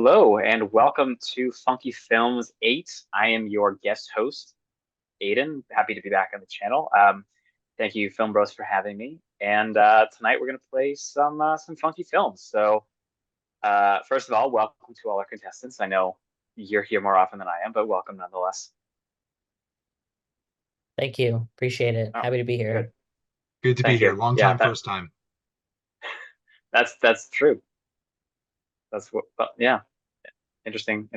Hello and welcome to Funky Films 8. I am your guest host, Aidan. Happy to be back on the channel. Thank you, Film Bros, for having me. And tonight we're going to play some funky films. So first of all, welcome to all our contestants. I know you're here more often than I am, but welcome nonetheless. Thank you. Appreciate it. Oh, Happy to be good. here. Good to be Thank here. you. Long Yeah, time, first time. that's true. That's what. Yeah, interesting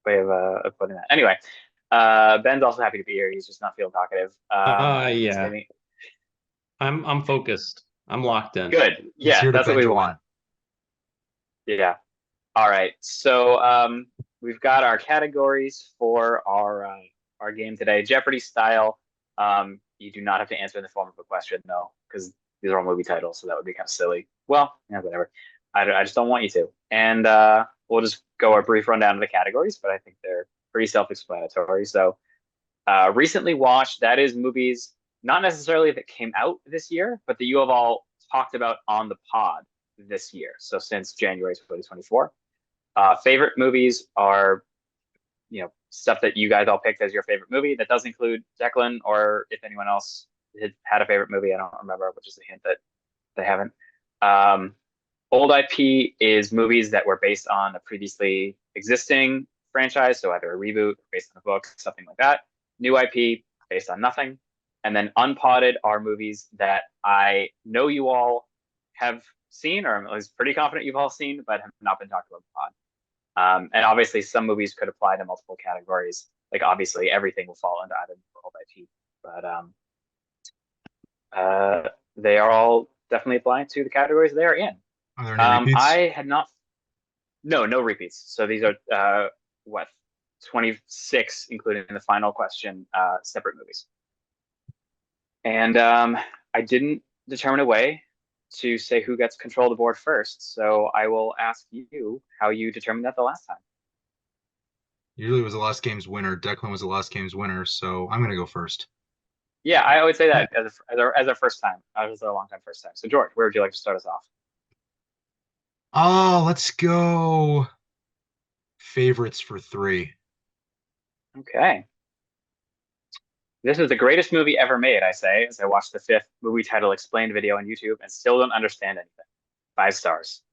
way of putting that. Anyway. Ben's also happy to be here. He's just not feeling talkative. Yeah. Maybe. I'm focused. I'm locked in. Good. He's Yeah, here to that's what bend we you want. in. Yeah. All right. So we've got our categories for our game today, Jeopardy style. You do not have to answer in the form of a question though, because these are all movie titles, so that would be kind of silly. Well, yeah, whatever. I just don't want you to. And we'll just go a brief rundown of the categories, but I think they're pretty self-explanatory. So recently watched, that is movies not necessarily that came out this year, but that you have all talked about on the pod this year. So since January 2024. Favorite movies are, stuff that you guys all picked as your favorite movie. That does include Declan, or if anyone else had a favorite movie, I don't remember, which is a hint that they haven't. Um, Old IP is movies that were based on a previously existing franchise, so either a reboot, based on a book, something like that. New IP, based on nothing. And then unpotted are movies that I know you all have seen, or I'm at least pretty confident you've all seen, but have not been talked about in the pod. And obviously, some movies could apply to multiple categories. Like obviously, everything will fall into either Old IP, but they are all definitely applying to the categories they are in. Are there any repeats? I had not. No repeats. So these are what 26, including the final question, separate movies. And I didn't determine a way to say who gets control of the board first. So I will ask you how you determined that the last time. Usually it was the last game's winner. Declan was the last game's winner, so I'm going to go first. Yeah, I always say that as a first time. I was a long time first time. So George, where would you like to start us off? Oh, let's go favorites for 3. Okay. This is the greatest movie ever made, I say, as I watch the 5th movie title explained video on YouTube and still don't understand anything. 5 stars.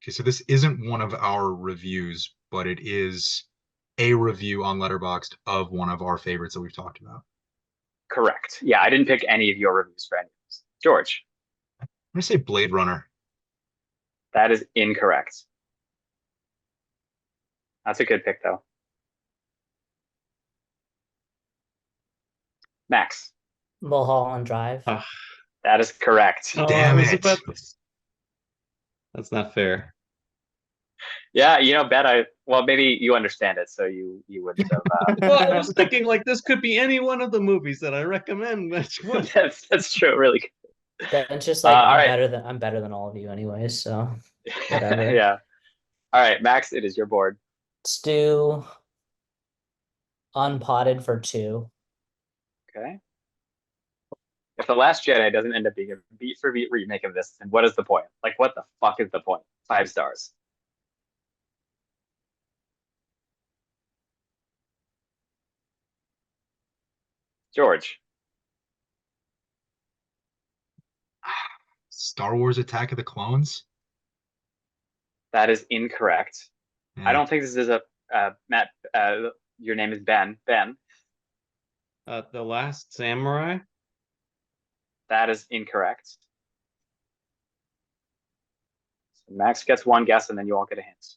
Okay, so this isn't one of our reviews, but it is a review on Letterboxd of one of our favorites that we've talked about. Correct. Yeah, I didn't pick any of your reviews for any of this. George. I'm going to say Blade Runner. That is incorrect. That's a good pick, though. Max. Mulholland Drive. That is correct. Damn it. That's not fair. Yeah, well, maybe you understand it, so you wouldn't have. Well, I was thinking like this could be any one of the movies that I recommend. Which one? That's true. Really good. That's just like All right. I'm better than all of you anyways, so whatever. Yeah. All right, Max, it is your board. Let's do unpotted for 2. Okay. If The Last Jedi doesn't end up being a beat for beat remake of this, then what is the point? Like, what the fuck is the point? 5 stars. George. Star Wars Attack of the Clones? That is incorrect. Yeah. I don't think this is a Matt. Your name is Ben. Ben. The Last Samurai. That is incorrect. So Max gets one guess, and then you all get a hint.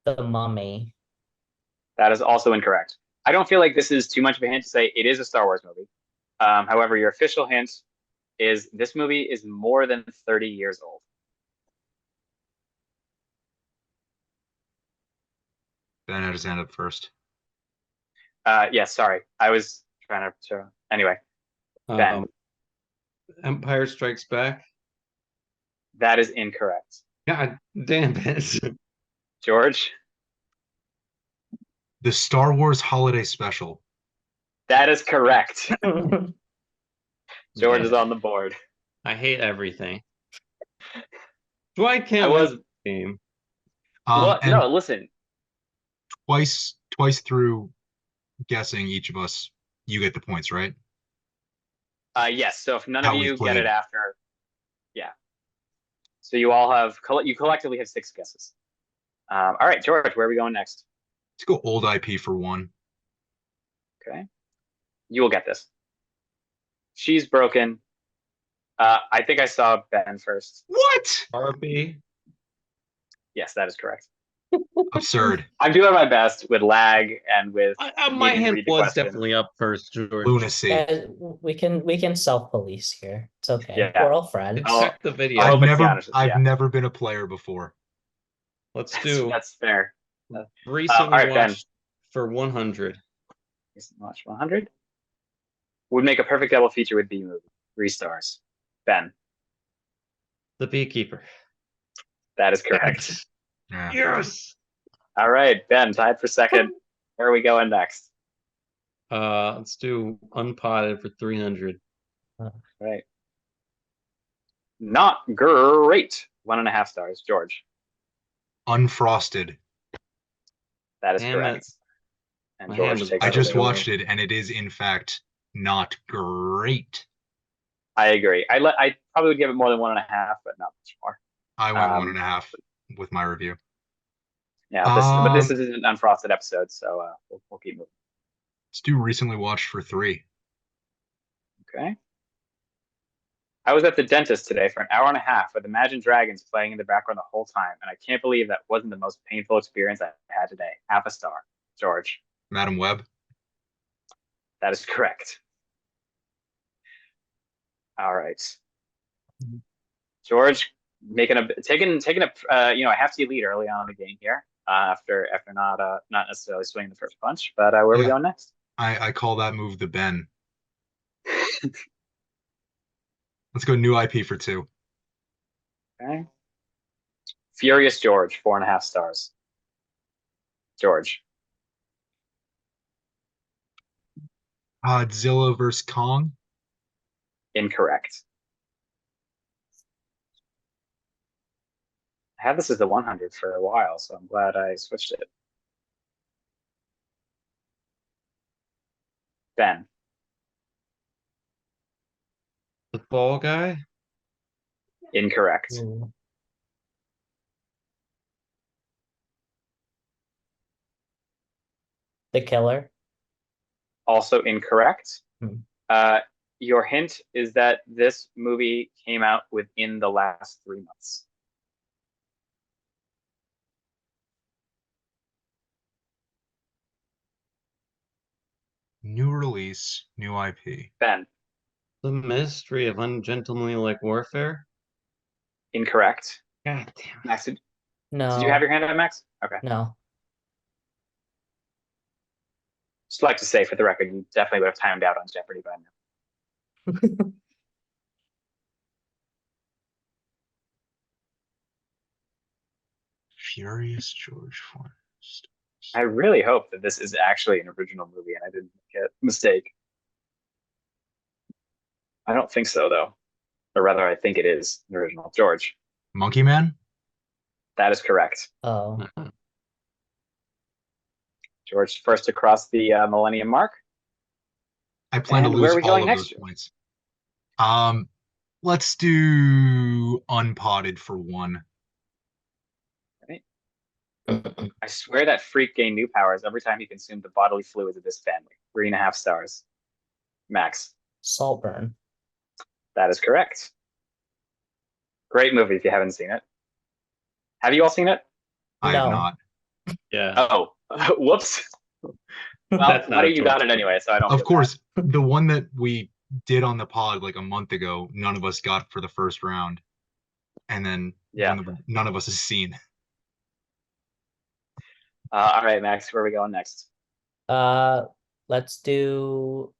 The Mummy. That is also incorrect. I don't feel like this is too much of a hint to say it is a Star Wars movie. However, your official hint is this movie is more than 30 years old. Ben had his hand up first. Yeah, sorry. I was trying to. Anyway, Ben. Empire Strikes Back. That is incorrect. God damn it. George. The Star Wars Holiday Special. That is correct. George is Yeah. on the board. I hate everything. Dwight I can't was win the game. well. And No, listen. twice through guessing each of us, you get the points, right? Yes. So if none of How we've you get it played. after, yeah. So you all have you collectively have 6 guesses. All right, George, where are we going next? Let's go old IP for one. Okay, you will get this. She's broken. I think I saw Ben first. What? Barbie. Yes, that is correct. Absurd. I'm doing my best with lag and with My needing to hand read the was question. definitely up first, George. Lunacy. Guys, we can self-police here. It's okay. Yeah. We're all friends. Oh, Check the video. I hope it's I've yeah. never been a player before. Let's do That's fair. recently all right, Ben. watched for 100. Recent watch 100 would make a perfect double feature with B movie. 3 stars. Ben, The Beekeeper. that is correct. Yeah. Yes. All right, Ben, tied for second. Where are we going next? Let's do Unpotted for 300. Right. Not great. 1.5 stars. George, Unfrosted. that is Damn correct. it. And My hand George was takes I the just lead. watched it, and it is in fact not great. I agree. I probably would give it more than 1.5, but not much more. I went 1.5 with my review. Yeah, but this is an unfrosted episode, so we'll keep moving. Let's do recently watched for 3. Okay. I was at the dentist today for an hour and a half with Imagine Dragons playing in the background the whole time, and I can't believe that wasn't the most painful experience I had today. Half a star. George, Madam Web. that is correct. All right. George taking a hefty lead early on in the game here. After not necessarily swinging the first punch, but where are we Yeah. going next? I call that move the Ben. Let's go new IP for 2. Okay. Furious George, 4.5 stars. George, Godzilla vs. Kong. incorrect. I had this as the 100 for a while, so I'm glad I switched it. Ben, The Fall Guy. incorrect. Ooh. The Killer. Also incorrect. Hmm. Your hint is that this movie came out within the last 3 months. New release, new IP. Ben, The Mystery of Ungentlemanlike Warfare. incorrect. God damn it. Max, did you No. have your hand up, Max? Okay. No. Just like to say for the record, you definitely would have timed out on Jeopardy by now. Furious George Forrest. I really hope that this is actually an original movie and I didn't make a mistake. I don't think so, though. Or rather, I think it is an original. George, Monkey Man. that is correct. Oh. George, first to cross the millennium mark. I plan to And where lose are we all going of next? those points. Let's do unpotted for 1. I swear that freak gained new powers every time he consumed the bodily fluids of this family. 3.5 stars. Max, Saltburn. that is correct. Great movie if you haven't seen it. Have you all seen it? I have No. not. Yeah. Oh, whoops. Well, That's not buddy, a you got choice. it anyway, so I don't. Of feel course, the one that we did on the pod like a month ago, none of us got for the first round. And then Yeah. none of us has seen. All right, Max, where are we going next? Let's do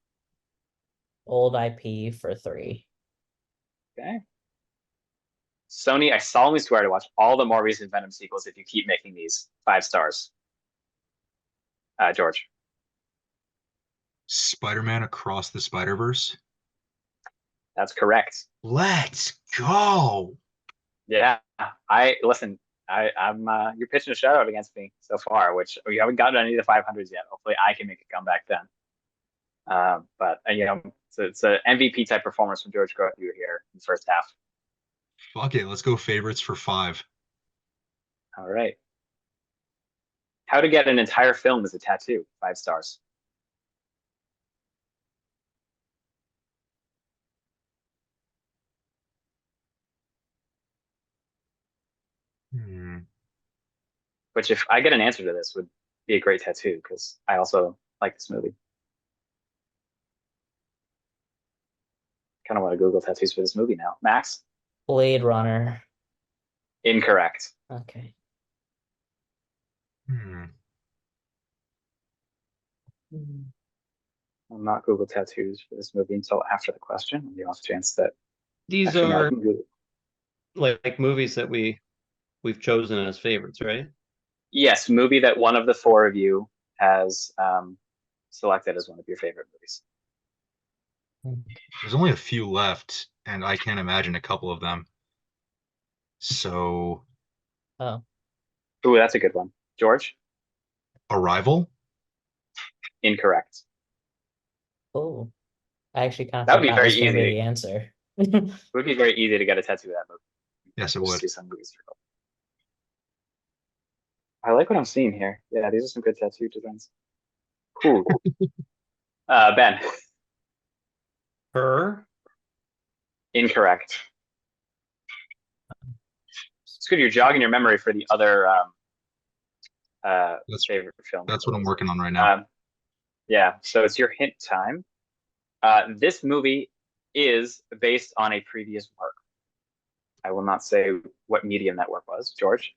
old IP for 3. Okay. Sony, I solemnly swear to watch all the more recent Venom sequels if you keep making these. 5 stars. George, Spider-Man Across the Spider-Verse. That's correct. Let's go. Yeah, listen. I'm you're pitching a shutout against me so far, which we haven't gotten any of the 500s yet. Hopefully, I can make a comeback then. But it's an MVP type performance from George Groth here in the first half. Fuck it. Let's go favorites for 5. All right. How to get an entire film as a tattoo? 5 stars. Hmm. Which, if I get an answer to this, would be a great tattoo because I also like this movie. Kind of want to Google tattoos for this movie now. Max? Blade Runner. Incorrect. Okay. Hmm. I'll not Google tattoos for this movie until after the question. I'll give you a chance that These actually, no, I are can Google. like movies that we've chosen as favorites, right? Yes, movie that one of the 4 of you has selected as one of your favorite movies. There's only a few left, and I can't imagine a couple of them. So, Oh, Ooh, that's a good one. George? Arrival. Incorrect. oh. I actually kind of That thought would be that very was going to be easy. the answer. It would be very easy to get a tattoo of that movie. Yes, it Just would. see some movies. I like what I'm seeing here. Yeah, these are some good tattoo designs. Cool. Ben? Her. Incorrect. It's good you're jogging your memory for the other favorite film. That's what I'm working on right now. Yeah, so it's your hint time. This movie is based on a previous work. I will not say what medium that work was. George?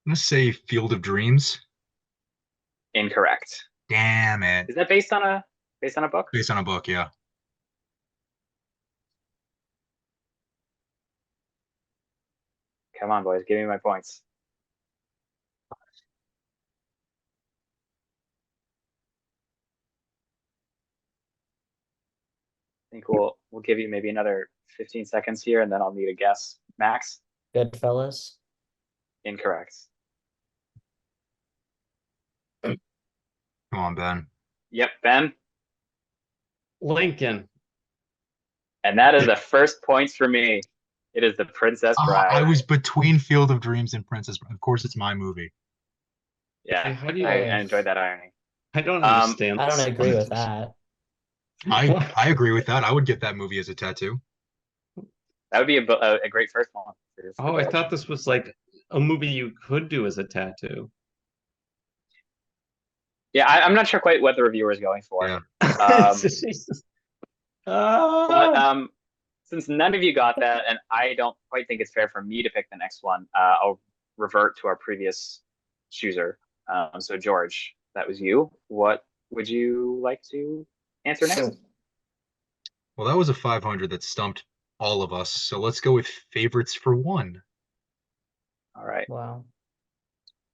I'm gonna say Field of Dreams. Incorrect. Damn it. Is that based on a book? Based on a book, yeah. Come on, boys, give me my points. I think we'll give you maybe another 15 seconds here, and then I'll need a guess. Max? Goodfellas. Incorrect. Come on, Ben. Yep, Ben. Lincoln. And that is the first points for me. It is The Princess Bride. I was between Field of Dreams and Princess Bride. Of course, it's my movie. Yeah, How do you? I enjoyed that irony. I don't understand. I don't this. agree with that. I agree with that. I would get that movie as a tattoo. That would be a great first one. Oh, I thought this was like a movie you could do as a tattoo. Yeah, I'm not sure quite what the reviewer is going for. Yeah. Jesus. But since none of you got that, and I don't quite think it's fair for me to pick the next one, I'll revert to our previous chooser. So George, that was you. What would you like to answer next? Well, that was a 500 that stumped all of us. So let's go with favorites for 1. All right. Wow.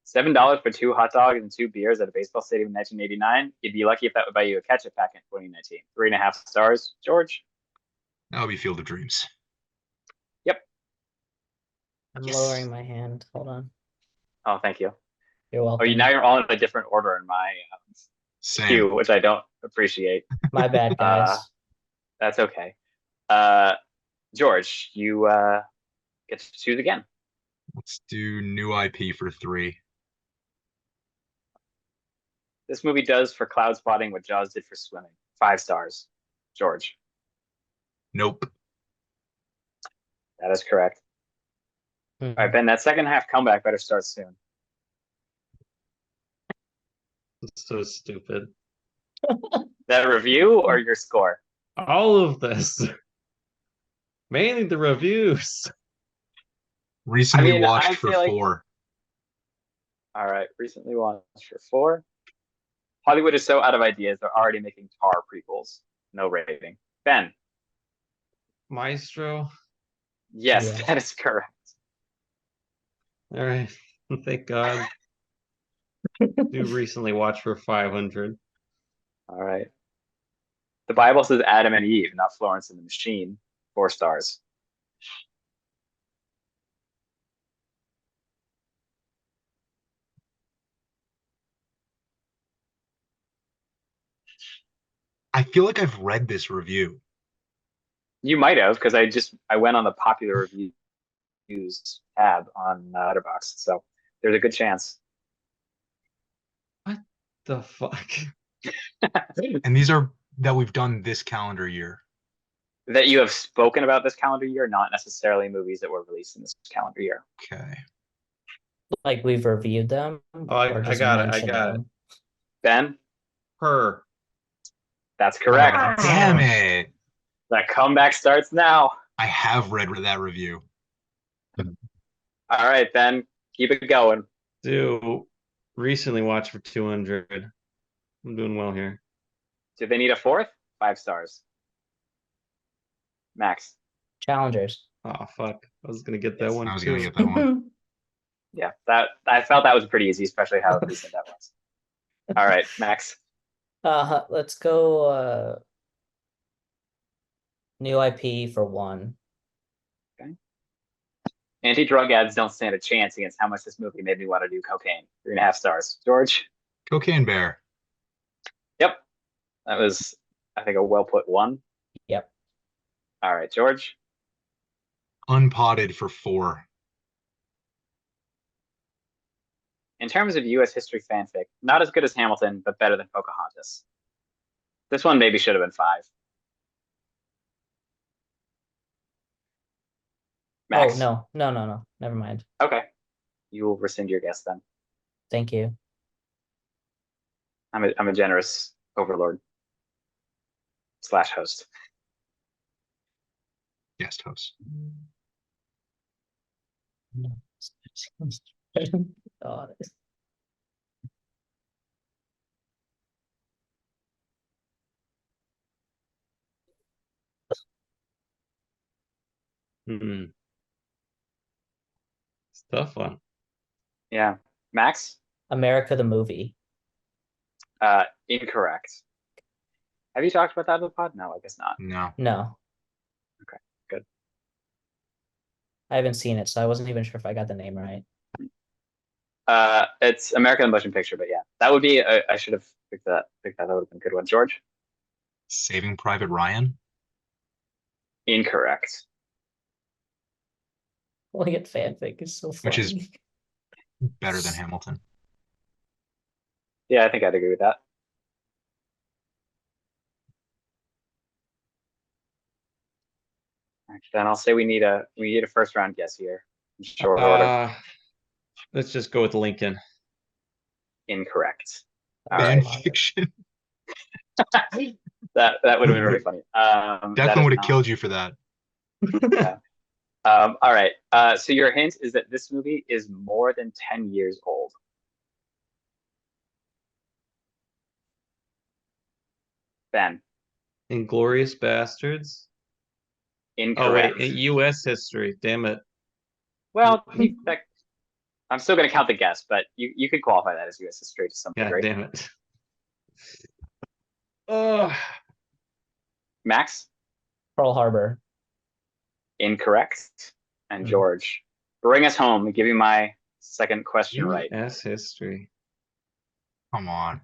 $7 for 2 hot dogs and 2 beers at a baseball stadium in 1989. You'd be lucky if that would buy you a ketchup pack in 2019. 3.5 stars. George? That would be Field of Dreams. Yep. I'm Yes. lowering my hand. Hold on. Oh, thank you. You're Oh, welcome. now you're all in a different order in my Same. queue, which I don't appreciate. My bad, guys. That's okay. George, you get to choose again. Let's do new IP for 3. This movie does for cloud spotting what Jaws did for swimming. 5 stars. George? Nope. That is correct. All right, Ben, that second half comeback better start soon. It's so stupid. That review or your score? All of this. Mainly the reviews. Recently watched I for feel like- 4. All right, recently watched for 4. Hollywood is so out of ideas, they're already making Tar prequels. No rating. Ben? Maestro. Yes, Yeah. that is correct. All right. Thank God. You recently watched for 500. All right. The Bible says Adam and Eve, not Florence and the Machine. 4 stars. I feel like I've read this review. You might have, because I went on the popular reviews tab on Letterboxd, so there's a good chance. What the fuck? And these are that we've done this calendar year. That you have spoken about this calendar year, not necessarily movies that were released in this calendar year. Okay. Like we've reviewed them. Oh, I just got it. I mentioned got it. them. Ben, Her. that's correct. Oh, damn it. That comeback starts now. I have read that review. All right, Ben, keep it going. Do recently watched for 200. I'm doing well here. Do they need a 4th? 5 stars. Max. Challengers. Oh fuck. I was gonna get that Yes, one I was too. gonna get that one. Yeah, that I felt that was pretty easy, especially how recent that was. All right, Max. Let's go new IP for 1. Anti-drug ads don't stand a chance against how much this movie made me want to do cocaine. 3.5 stars. George. Cocaine Bear. Yep, that was, I think, a well put 1. Yep. All right, George. Unpotted for 4. In terms of U.S. history fanfic, not as good as Hamilton, but better than Pocahontas. This one maybe should have been 5. Max. Oh no. Never mind. Okay, you will rescind your guess then. Thank you. I'm a generous overlord / host. Guest host. God. Hmm. It's a tough one. Yeah, Max. America the movie. Incorrect. Have you talked about that in the pod? No, I guess not. No. No. Okay, good. I haven't seen it, so I wasn't even sure if I got the name right. It's American Motion Picture, but yeah, that would be. I should have picked that. That would have been a good one. George. Saving Private Ryan. Incorrect. Pulling it fanfic is so funny. Which is better than Hamilton. Yeah, I think I'd agree with that. Then I'll say we need a first round guess here. In short order. Let's just go with Lincoln. Incorrect. All Fan right. fiction. That would have been really funny. Declan would have killed you for that. Yeah. All right. So your hint is that this movie is more than 10 years old. Ben. Inglorious Bastards. Incorrect. Oh wait, U.S. history. Damn it. Well, I'm still going to count the guess, but you could qualify that as U.S. history to some God degree. damn it. Oh. Max. Pearl Harbor. Incorrect. And George, bring us home and give me my second question right. U.S. history. Come on.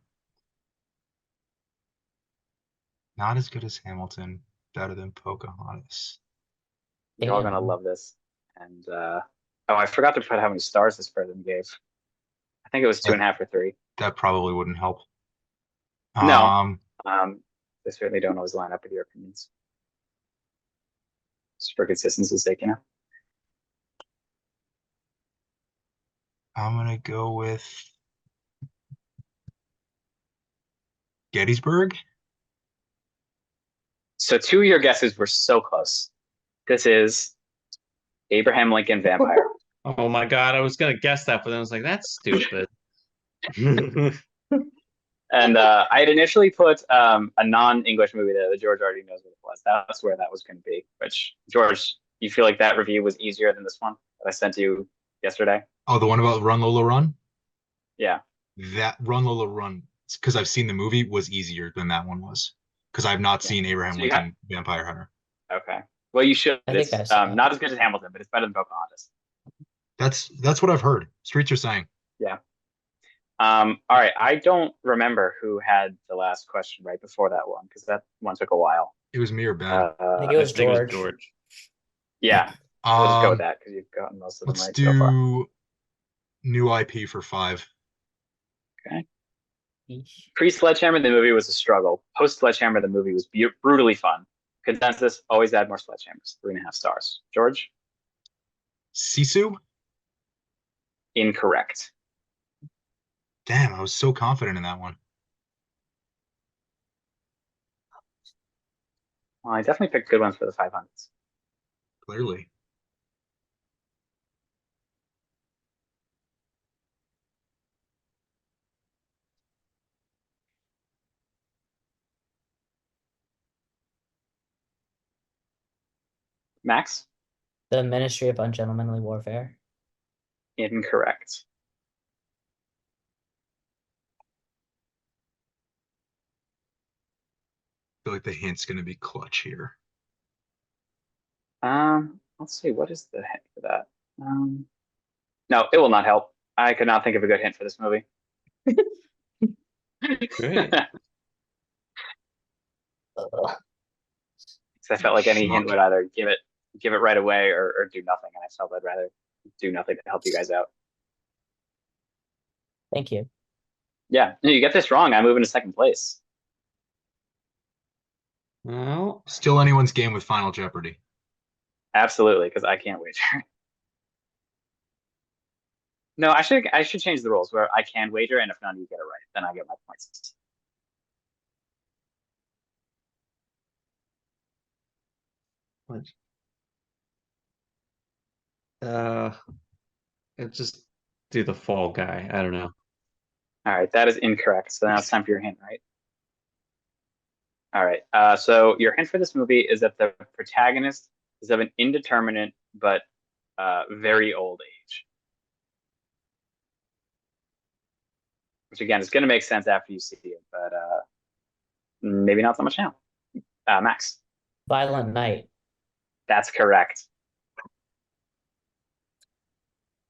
Not as good as Hamilton. Better than Pocahontas. You're all going to love this. And I forgot to put how many stars this person gave. I think it was 2.5 or 3. That probably wouldn't help. No. They certainly don't always line up with your opinions. Just for consistency's sake, you know. I'm gonna go with Gettysburg. So 2 of your guesses were so close. This is Abraham Lincoln Vampire. Oh my god, I was gonna guess that, but then I was like, that's stupid. And I had initially put a non-English movie there that George already knows what it was. That's where that was going to be. Which, George, you feel like that review was easier than this one that I sent you yesterday? Oh, the one about Run Lola Run? Yeah. That Run Lola Run because I've seen the movie, was easier than that one was. Because I've not Yeah. seen Abraham So you got- Lincoln Vampire Hunter. Okay. Well, you should. I think It's I saw it. not as good as Hamilton, but it's better than Pocahontas. That's what I've heard. Streets are saying. Yeah. All right. I don't remember who had the last question right before that one because that one took a while. It was me or Ben. I think it was George. George. Yeah. We'll just go with Um, that because you've gotten most of them let's right so far. do new IP for 5. Eesh. Pre-Sledgehammer, the movie was a struggle. Post-Sledgehammer, the movie was brutally fun. Consensus, always add more Sledgehammers. 3.5 stars. George? Sisu? Incorrect. Damn, I was so confident in that one. Well, I definitely picked good ones for the 500s. Clearly. Max? The Ministry of Ungentlemanly Warfare. Incorrect. I feel like the hint's gonna be clutch here. Let's see. What is the hint for that? No, it will not help. I could not think of a good hint for this movie. Great. Ugh. I felt like any hint Schmuck. would either give it right away or do nothing, and I felt I'd rather do nothing to help you guys out. Thank you. Yeah, you get this wrong, I move into second place. Well, Still anyone's game with Final Jeopardy. Absolutely, because I can't wager. No, I should change the rules where I can wager, and if none of you get it right, then I get my points. what? Uh, just do the Fall Guy. I don't know. All right, that is incorrect. So now it's time for your hint, right? All right. So your hint for this movie is that the protagonist is of an indeterminate but very old age. Which again is going to make sense after you see it, but maybe not so much now. Max, Violent Night. that's correct.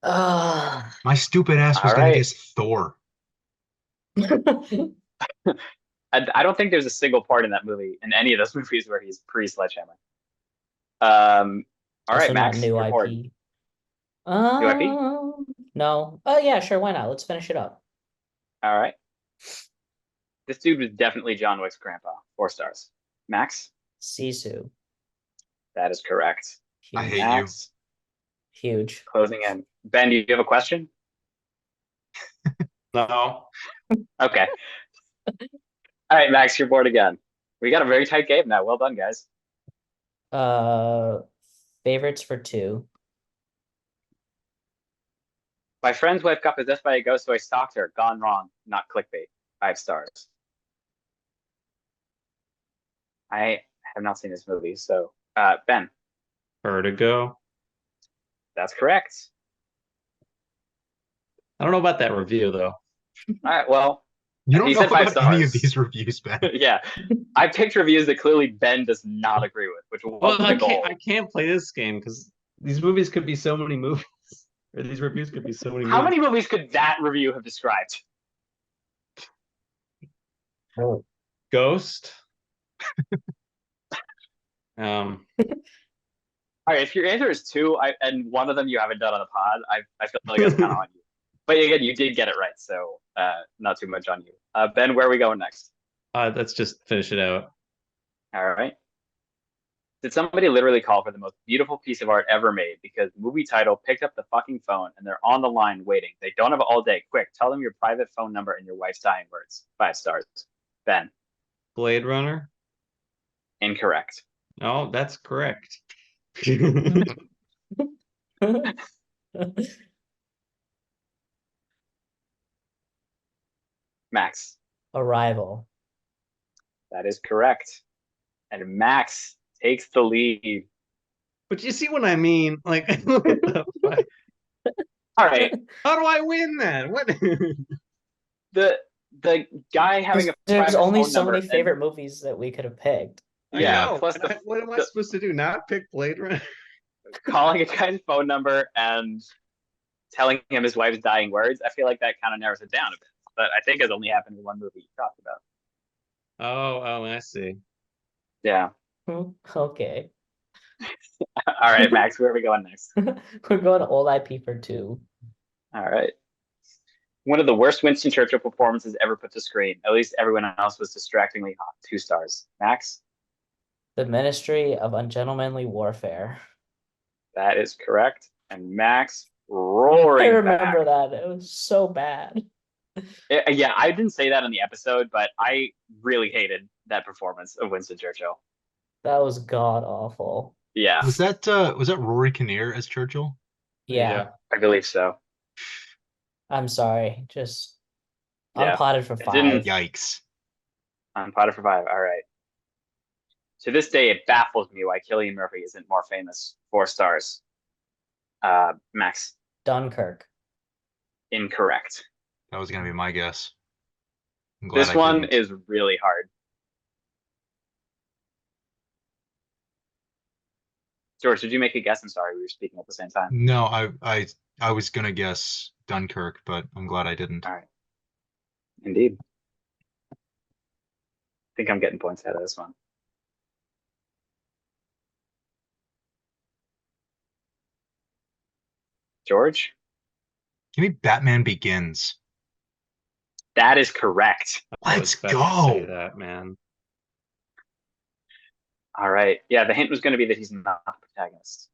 My stupid ass was All gonna right. guess Thor. I don't think there's a single part in that movie, in any of those movies, where he's pre-Sledgehammer. All right, Also Max, not new your board. IP. New IP? No. Oh yeah, sure. Why not? Let's finish it up. All right. This dude was definitely John Wick's grandpa. 4 stars. Max, Sisu. that is correct. I Huge. hate you. Max, Huge. closing in. Ben, do you have a question? No. Okay. All right, Max, your board again. We got a very tight game now. Well done, guys. Favorites for 2. My friend's wife got possessed by a ghost, so I stalked her. Gone wrong. Not clickbait. 5 stars. I have not seen this movie, so Ben, Vertigo. that's correct. I don't know about that review though. All right, well, You don't He know said 5 about any of stars. these reviews, Ben. yeah. I picked reviews that clearly Ben does not agree with, which Well, wasn't the goal. I can't play this game because these movies could be so many movies, or these reviews could be so many. How movies. many movies could that review have described? Oh. Ghost. All right, if your answer is 2, and one of them you haven't done on the pod, I feel like that's kind of on you. But again, you did get it right, so not too much on you. Ben, where are we going next? Let's just finish it out. All right. Did somebody literally call for the most beautiful piece of art ever made because movie title picked up the fucking phone and they're on the line waiting? They don't have all day. Quick, tell them your private phone number and your wife's dying words. 5 stars. Ben, Blade Runner. incorrect. Oh, that's correct. Max, Arrival. that is correct. And Max takes the lead. But you see what I mean? Like, what the fuck? All right. How do I win then? What? The The guy having a There's private only phone so number many and- favorite movies that we could have picked. I Yeah, know. plus What am I the- supposed to do? Not pick Blade Runner? calling a guy's phone number and telling him his wife's dying words. I feel like that kind of narrows it down a bit. But I think it's only happened in one movie you talked about. Oh, I see. Yeah. Okay. All right, Max, where are we going next? We're going old IP for 2. All right. One of the worst Winston Churchill performances ever put to screen. At least everyone else was distractingly hot. 2 stars. Max? The Ministry of Ungentlemanly Warfare. That is correct. And Max I roaring remember back. that. It was so bad. Yeah, I didn't say that in the episode, but I really hated that performance of Winston Churchill. That was god awful. Yeah, Was that Rory Kinnear as Churchill? Yeah, I believe so. I'm sorry. Just Yeah. unplotted for It 5. didn't- Yikes. I'm Potter for 5. All right. To this day, it baffles me why Cillian Murphy isn't more famous. 4 stars. Max, Dunkirk. incorrect. That was gonna be my guess. I'm glad This I one didn't. is really hard. George, did you make a guess? I'm sorry, we were speaking at the same time. No, I was gonna guess Dunkirk, but I'm glad I didn't. All right. Indeed. I think I'm getting points out of this one. George? Give me Batman Begins. That is correct. I Let's was about to say go. that, man. All right. Yeah, the hint was going to be that he's not the protagonist,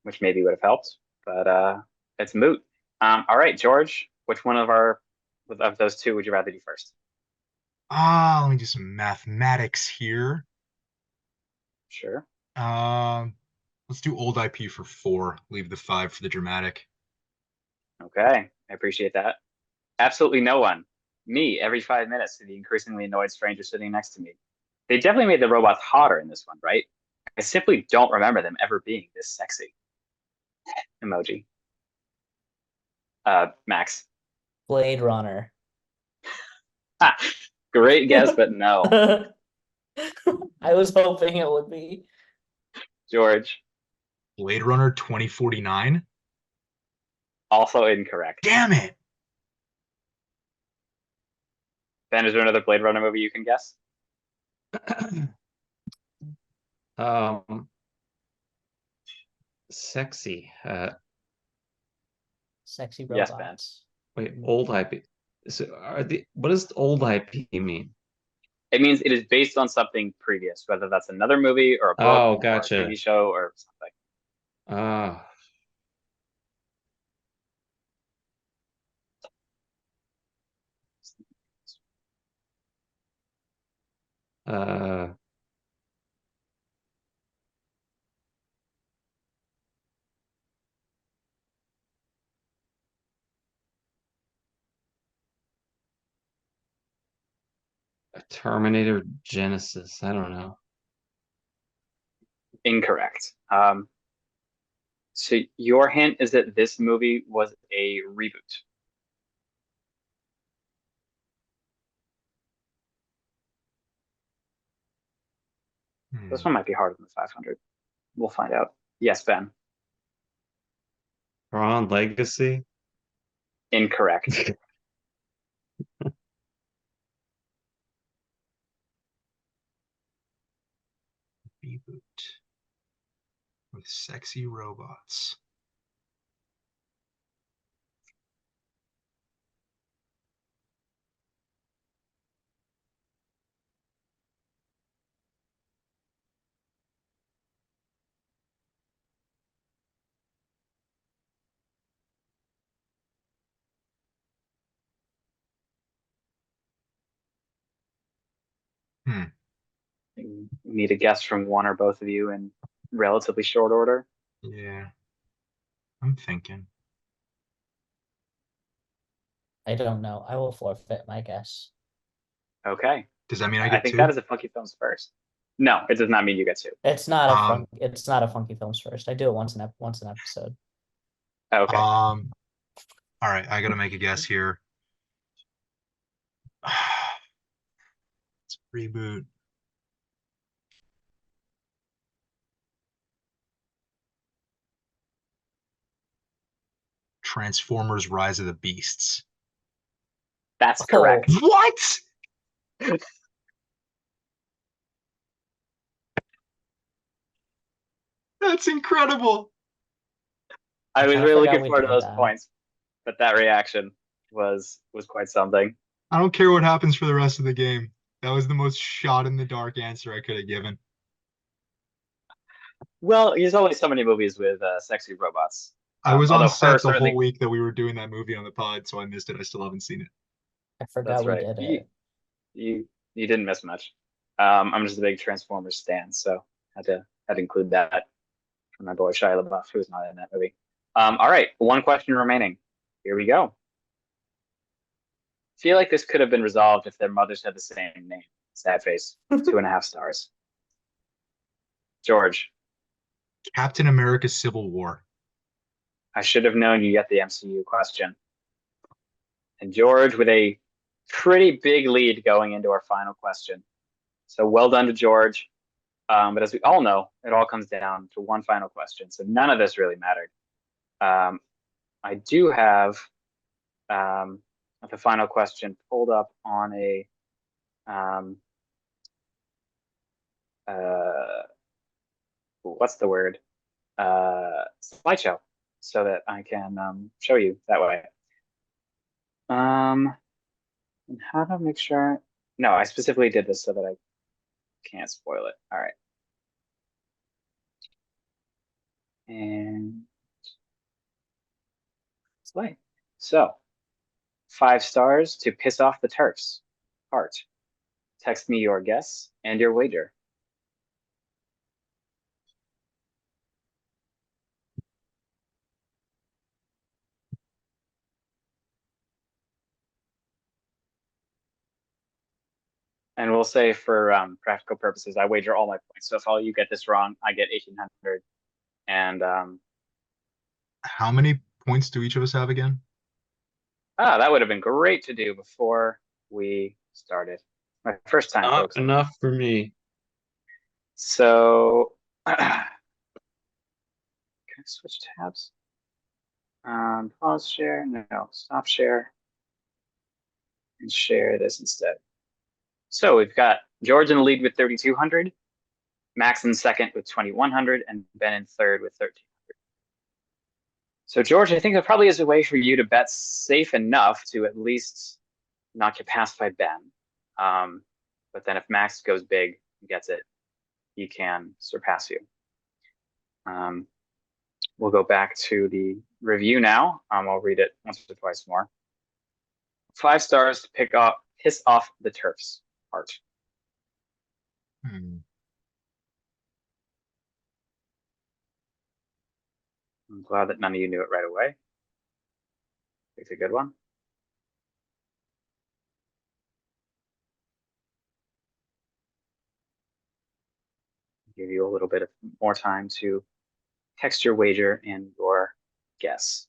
which maybe would have helped, but it's moot. All right, George, which one of those 2 would you rather do first? Let me do some mathematics here. Sure. Let's do old IP for 4. Leave the 5 for the dramatic. Okay, I appreciate that. Absolutely no one. Me, every 5 minutes to the increasingly annoyed stranger sitting next to me. They definitely made the robots hotter in this one, right? I simply don't remember them ever being this sexy. Emoji. Max. Blade Runner. Ah, great guess, but no. I was hoping it would be. George, Blade Runner 2049. also incorrect. Damn it. Ben, is there another Blade Runner movie you can guess? Um, Sexy. Sexy Yes, Ben. robots. Wait, old IP. So what does old IP mean? It means it is based on something previous, whether that's another movie or a book Oh, or a gotcha. TV show or something. Ah, uh, Terminator Genesis. I don't know. Incorrect. So your hint is that this movie was a reboot. This one might be harder than 500. We'll find out. Yes, Ben. Tron Legacy. Incorrect. Reboot with sexy robots. Hmm. Need a guess from one or both of you in relatively short order. Yeah. I'm thinking. I don't know. I will forfeit my guess. Okay. Does that mean I I get think 2? that is a Funky Films first. No, it does not mean you get 2. It's not a funky films first. I do it once an episode. Okay. All right, I gotta make a guess here. It's a reboot. Transformers: Rise of the Beasts. That's Oh. correct. What? That's incredible. I was kinda really forgot looking we forward to did those that. points, but that reaction was quite something. I don't care what happens for the rest of the game. That was the most shot in the dark answer I could have given. Well, there's always so many movies with sexy robots. I was on Although her set the certainly, whole week that we were doing that movie on the pod, so I missed it. I still haven't seen it. I forgot that's we right. did You, it. you you didn't miss much. I'm just a big Transformers stan, so had to include that for my boy Shia LaBeouf, who was not in that movie. All right, one question remaining. Here we go. Feel like this could have been resolved if their mothers had the same name. Sad face. 2.5 stars. George, Captain America: Civil War. I should have known you get the MCU question. And George with a pretty big lead going into our final question. So well done to George. But as we all know, it all comes down to one final question. So none of this really mattered. I do have the final question pulled up on a uh, what's the word? Slideshow, so that I can show you that way. And how to make sure? No, I specifically did this so that I can't spoil it. All right. And play. So 5 stars to piss off the turfs. Heart. Text me your guess and your wager. And we'll say for practical purposes, I wager all my points. So if all you get this wrong, I get 1,800. And How many points do each of us have again? that would have been great to do before we started. My first time, Not folks. enough for me. So can I switch tabs? Pause share. No, stop share. And share this instead. So we've got George in the lead with 3,200, Max in second with 2,100, and Ben in third with 1,300. So George, I think there probably is a way for you to bet safe enough to at least not get passed by Ben. But then if Max goes big and gets it, he can surpass you. We'll go back to the review now. I'll read it once or twice more. 5 stars to piss off the turfs. Heart. Hmm. I'm glad that none of you knew it right away. It's a good one. Give you a little bit of more time to text your wager and your guess.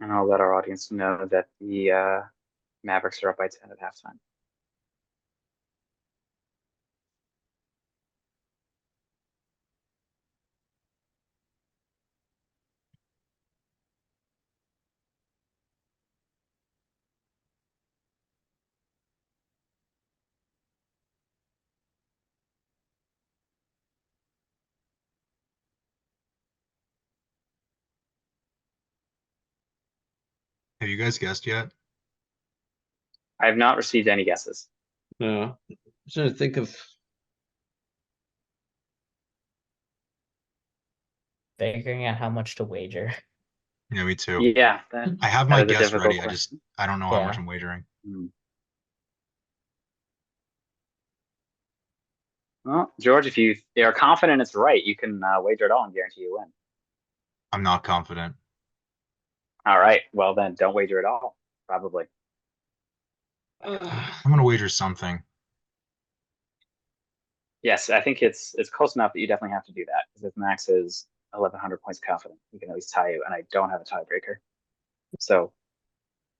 And I'll let our audience know that the Mavericks are up by 10 at halftime. Have you guys guessed yet? I have not received any guesses. No. I'm trying to think of Figuring out how much to wager. Yeah, me too. Yeah, I have that my is a guess difficult ready. question. I don't know how much Yeah. I'm wagering. Well, George, if you are confident it's right, you can wager it all and guarantee you win. I'm not confident. All right. Well, then don't wager at all. Probably. I'm gonna wager something. Yes, I think it's close enough that you definitely have to do that because if Max is 1,100 points confident, he can at least tie you, and I don't have a tiebreaker, so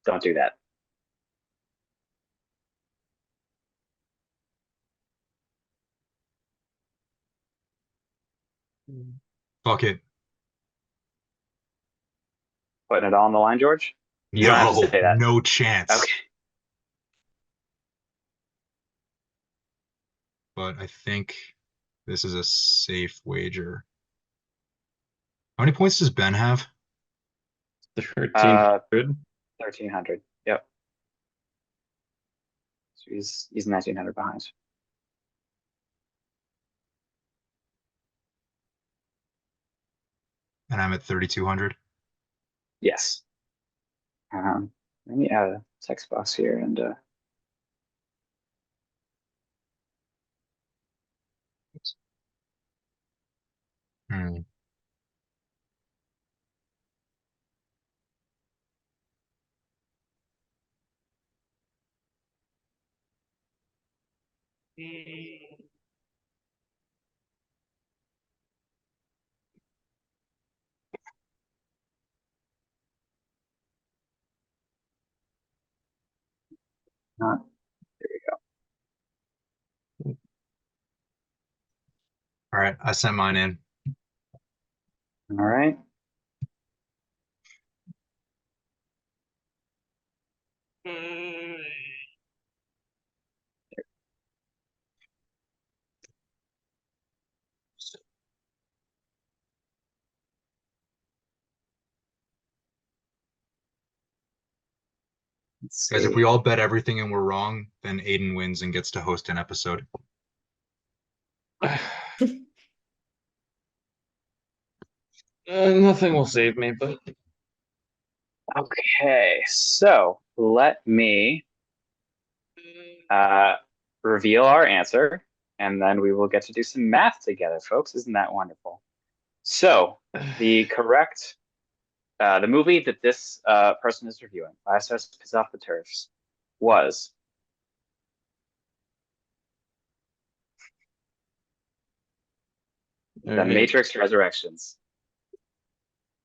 don't do that. Fuck it. Putting it all on the line, George. You don't have to say that. No chance. Okay. But I think this is a safe wager. How many points does Ben have? 1300. 1,300. Yep. So he's 1,900 behind. And I'm at 3,200. Yes. Let me add a text box here and Hmm. not. There we All right, I sent mine in. go. All right. Let's Guys, if see. we all bet everything and we're wrong, then Aidan wins and gets to host an episode. Nothing will save me, but Okay, so let me uh, reveal our answer, and then we will get to do some math together, folks. Isn't that wonderful? So the correct, the movie that this person is reviewing, Five Stars Piss Off the Turfs, was all The right. Matrix Resurrections.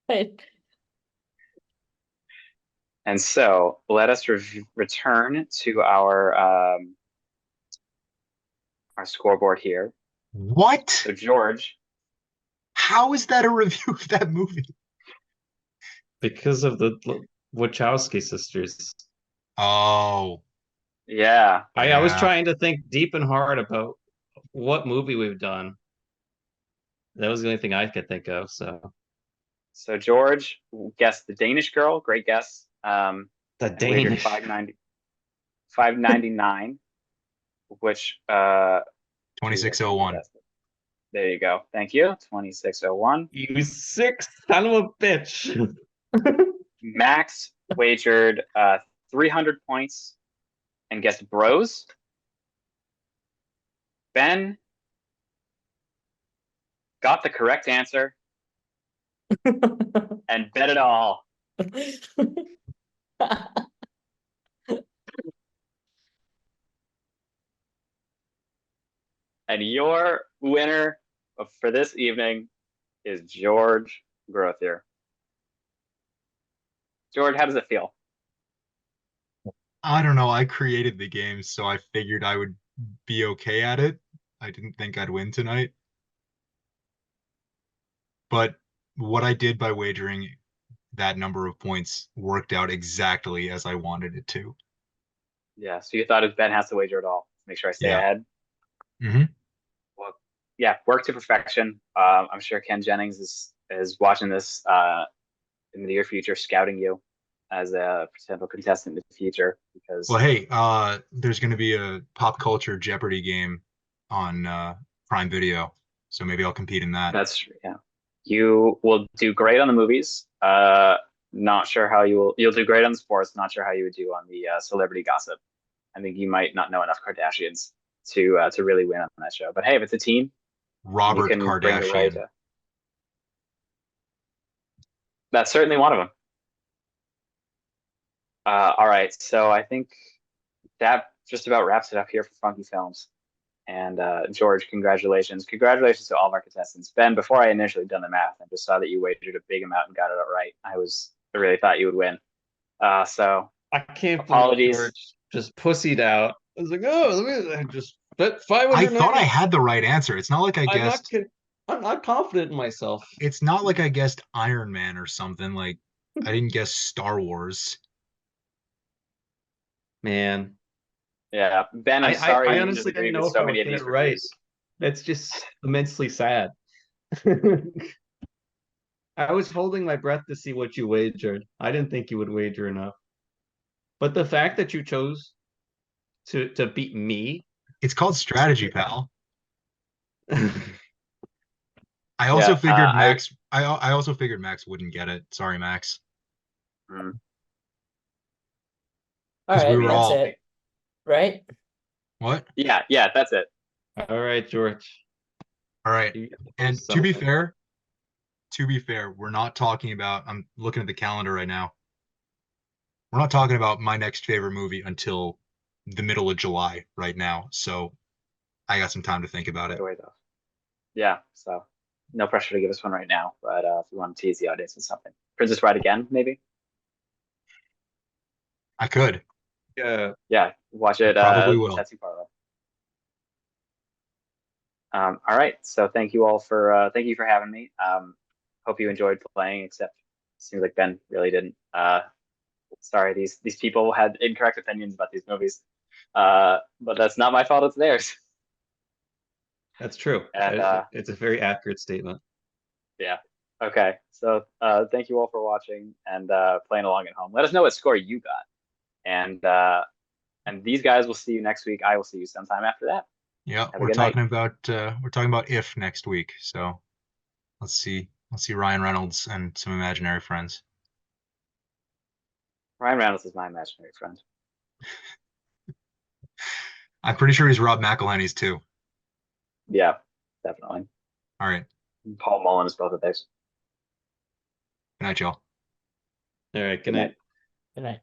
Right. And so let us return to our scoreboard here. What? So George, How is that a review of that movie? Because of the Wachowski sisters. Oh, yeah. I was yeah. trying to think deep and hard about what movie we've done. That was the only thing I could think of. So So George guessed The Danish Girl. Great guess. the And wagered Danish. 599, which geez, I can't do 2601. that. There you go. Thank you. 2601. You sick son of a bitch. Max wagered 300 points and guessed Bros. Ben got the correct answer and bet it all. And your winner for this evening is George Grothier. George, how does it feel? I don't know. I created the game, so I figured I would be okay at it. I didn't think I'd win tonight. But what I did by wagering that number of points worked out exactly as I wanted it to. Yeah, so you thought if Ben has to wager it all, make sure I stay Yeah. ahead. hmm Well, yeah, work to perfection. I'm sure Ken Jennings is watching this in the near future, scouting you as a potential contestant in the future because Well, hey, there's going to be a pop culture Jeopardy game on Prime Video, so maybe I'll compete in that. that's yeah. You will do great on the movies. Not sure how you'll do great on the sports. Not sure how you would do on the celebrity gossip. I think you might not know enough Kardashians to really win on that show. But hey, if it's a team, you Robert can bring the right. Kardashian. That's certainly one of them. All right, so I think that just about wraps it up here for Funky Films. And George, congratulations. Congratulations to all of our contestants. Ben, before I initially done the math, I just saw that you wagered a big amount and got it right. I really thought you would win. So I can't apologies. believe George just pussied out. I was like, oh, let me just bet I 590. thought I had the right answer. It's not like I I'm not. guessed. I'm not confident in myself. It's not like I guessed Iron Man or something. Like I didn't guess Star Wars. Ben, Man, I'm sorry I you honestly disagree didn't with know if so I would many of get these it right. reviews. That's just immensely sad. I was holding my breath to see what you wagered. I didn't think you would wager enough. But the fact that you chose to beat me. It's called strategy, pal. I I also figured I Max. I also figured Max wouldn't get it. Sorry, Max. mm, All 'Cause we right, were that's all- it, right? What? yeah, that's it. All right, George. All right. You And son of a- to be fair, we're not talking about. I'm looking at the calendar right now. We're not talking about my next favorite movie until the middle of July right now. So I got some time to think about it. Way though. Yeah, so no pressure to give us one right now, but if you want to tease the audience with something, Princess Bride again, maybe. I could. Yeah, watch it. Probably will. Tattoo Parlor. All right, so thank you all for having me. Hope you enjoyed playing, except it seems like Ben really didn't. Sorry, these people had incorrect opinions about these movies, but that's not my fault. It's theirs. That's true. And It's a very accurate statement. yeah. Okay. So thank you all for watching and playing along at home. Let us know what score you got. And these guys will see you next week. I will see you sometime after that. Yeah, Have a we're good night. talking about If next week. So let's see Ryan Reynolds and some imaginary friends. Ryan Reynolds is my imaginary friend. I'm pretty sure he's Rob McElhenney's too. Yeah, definitely. All right. Paul Mullen is both of those. Good night, y'all. All right. Good night. Good night.